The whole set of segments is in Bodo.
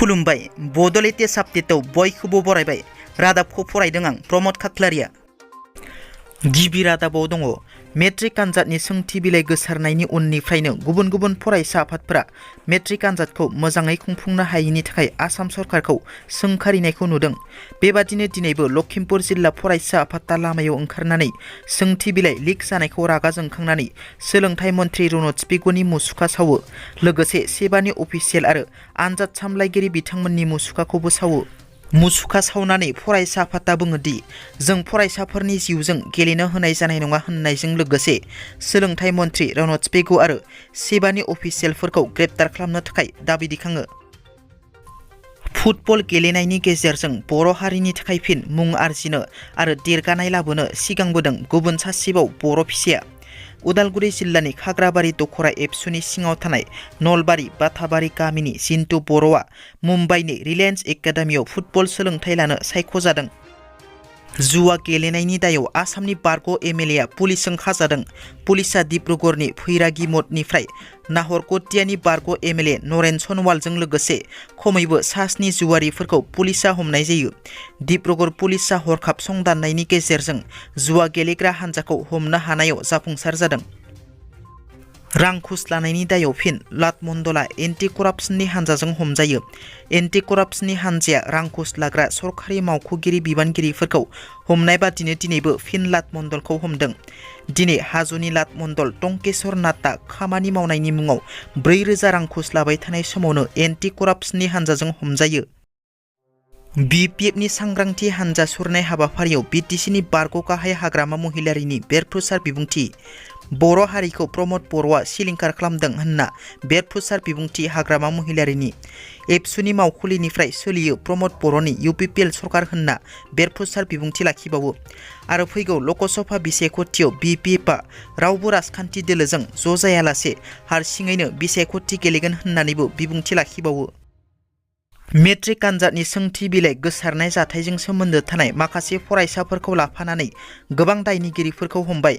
खुलुमबाय बड' लेटेस्ट आपडेटआव बयखौबो बरायबाय। रादाबखौ फरायदों आं प्रमद खाख्लारिया। गिबि रादाबाव दङ मेट्रिक आनजादनि सोंथि बिलाइ गोसारनायनि उननिफ्रायनो गुबुन गुबुन फरायसा आफादफोरा मेट्रिक आनजादखौ मोजाङै खुंफुंनो हायैनि थाखाय आसाम सरकारखौ सोंखारिनायखौ नुदों। बेबादिनो दिनैबो लखिमपुर जिल्ला फरायसा आफादा लामायाव ओंखारनानै सोंथि बिलाइ लिक जानायखौ रागा जोंखांनानै सोलोंथाइ मन्थ्रि रनज पेगुनि मुसुखा सावो, लोगोसे सेबानि अफिसियेल आरो आनजाद सामलायगिरि बिथांमोननि मुसुखाखौबो सावो। मुसुखा सावनानै फरायसा आफादा बुङोदि जों फरायसाफोरनि जिउजों गेलेनो होनाय जानाय नङा होननायजों लोगोसे सोलोंथाइ मन्थ्रि रनज पेगु आरो सेबानि अफिसियेलफोरखौ ग्रेप्तार खालामनो थाखाय दाबि दैखाङो। फुटबल गेलेनायनि गेजेरजों बर' हारिनि थाखाय फिन मुं आरजिनो आरो देरगानाय लाबोनो सिगांबोदों गुबुन सासेबाव बर' फिसाया। उदालगुरि जिल्लानि खाग्राबारि दखरा एबसुनि सिङाव थानाय नलबारि बाथाबारि गामिनि जिन्तु बर'आ मुम्बाइनि रिलायेन्स एकाडेमियाव फुटबल सोलोंथाइ लानो सायख'जादों। जुवा गेलेनायनि दायाव आसामनि बारग' एमएलएआ पुलिसजों खाजादों। पुलिसआ डिब्रुगड़नि फैरागी मठनिफ्राय नाहरकटियानि बारग' एमएलए नरेन सनवालजों लोगोसे खमैबो सा-7 जुवारिफोरखौ पुलिसआ हमनाय जायो। डिब्रुगड़ पुलिसआ हरखाब संदाननायनि गेजेरजों जुवा गेलेग्रा हान्जाखौ हमनो हानायाव जाफुंसार जादों। रां घुस लानायनि दायाव फिन लाटमन्डला एन्टि कराप्सननि हान्जाजों हमजायो। एन्टि कराप्सननि हान्जाया रां घुस लाग्रा सरखारि मावख'गिरि बिबानगिरिफोरखौ हमनाय बादिनो दिनैबो फिन लाटमन्डलखौ हमदों। दिनै हाजोनि लाटमन्डल टंकेश्वर नाथआ खामानि मावनायनि मुङाव 4,000 रां घुस लाबाय थानाय समावनो एन्टि कराप्सननि हान्जाजों हमजायो। बिपिएफनि सांग्रांथि हान्जा सुरनाय हाबाफारियाव बिटिसिनि बारग' गाहाय हाग्रामा महिलारिनि बेरफ्रुसार बिबुंथि। बर' हारिखौ प्रमद बर'आ सिलिंखार खालामदों होनना बेरफ्रुसार बिबुंथि हाग्रामा महिलारिनि। एबसुनि मावखुलिनिफ्राय सोलियो प्रमद बर'नि इउपिपिएल सरकार होनना बेरफ्रुसार बिबुंथि लाखिबावो आरो फैगौ लकसभा बिसायख'थियाव बिपिएफआ रावबो राजखान्थि दोलोजों ज' जायालासे हारसिङैनो बिसायख'थि गेलेगोन होननानैबो बिबुंथि लाखिबावो। मेट्रिक आनजादनि सोंथि बिलाइ गोसारनाय जाथायजों सोमोन्दो थानाय माखासे फरायसाफोरखौ लाफानानै गोबां दायनिगिरिफोरखौ हमबाय।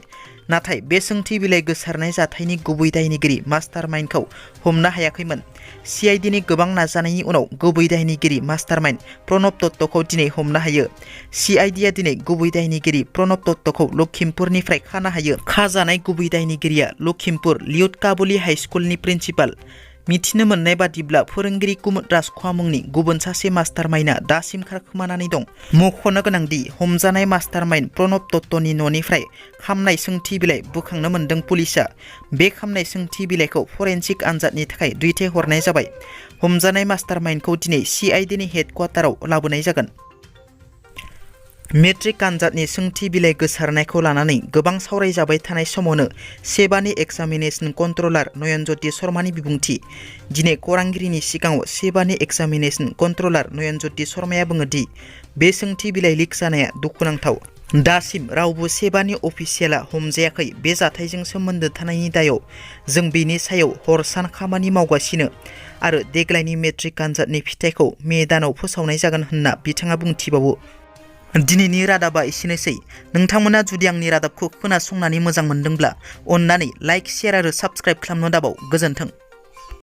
नाथाय बे सोंथि बिलाइ गोसारनाय जाथायनि गुबै दायनिगिरि मास्टार माइन्डखौ हमनो हायाखैमोन। सिआइडिनि गोबां नाजानायनि उनाव गुबै दायनिगिरि मास्टार माइन्ड प्रणब दत्तखौ दिनै हमनो हायो। सिआइडिआ दिनै गुबै दायनिगिरि प्रणब दत्तखौ लखिमपुरनिफ्राय खानो हायो। खाजानाय गुबै दायनिगिरिया लखिमपुर लियुट काबुलि हाइस्कुलनि प्रिन्सिपाल। मिथिनो मोननाय बादिब्ला फोरोंगिरि कुमुद राजख'वा मुंनि गुबुन सासे मास्टार माइन्डआ दासिम खारखोमानानै दं। मख'नो गोनांदि हमजानाय मास्टार माइन्ड प्रणब दत्तनि न'निफ्राय खामनाय सोंथि बिलाइ बोखांनो मोनदों पुलिसआ। बे खामनाय सोंथि बिलाइखौ फरेन्सिक आनजादनि थाखाय दैथायहरनाय जाबाय। हमजानाय मास्टार माइन्डखौ दिनै सिआइडिनि हेडक्वार्टाराव लाबोनाय जागोन। मेट्रिक आनजादनि सोंथि बिलाइ गोसारनायखौ लानानै गोबां सावरायजाबाय थानाय समावनो सेबानि एग्जामिनेसन कन्ट्रलार नयनज्यति शर्मानि बिबुंथि। दिनै खौरांगिरिनि सिगाङाव सेबानि एग्जामिनेसन कन्ट्रलार नयनज्यति शर्माया बुङोदि बे सोंथि बिलाइ लिक जानाया दुखुनांथाव। दासिम रावबो सेबानि अफिसियेला हमजायाखै। बे जाथायजों सोमोन्दो थानायनि दायाव जों बेनि सायाव हर सान खामानि मावगासिनो आरो देग्लायनि मेट्रिक आनजादनि फिथाइखौ मे दानाव फोसावनाय जागोन होनना बिथाङा बुंथिबावो। दिनैनि रादाबा एसेनोसै। नोंथांमोना जुदि आंनि रादाबखौ खोनासंनानै मोजां मोनदोंब्ला अन्नानै लाइक, शेयार आरो साबस्क्राइब खालामनो दाबाव। गोजोन्थों।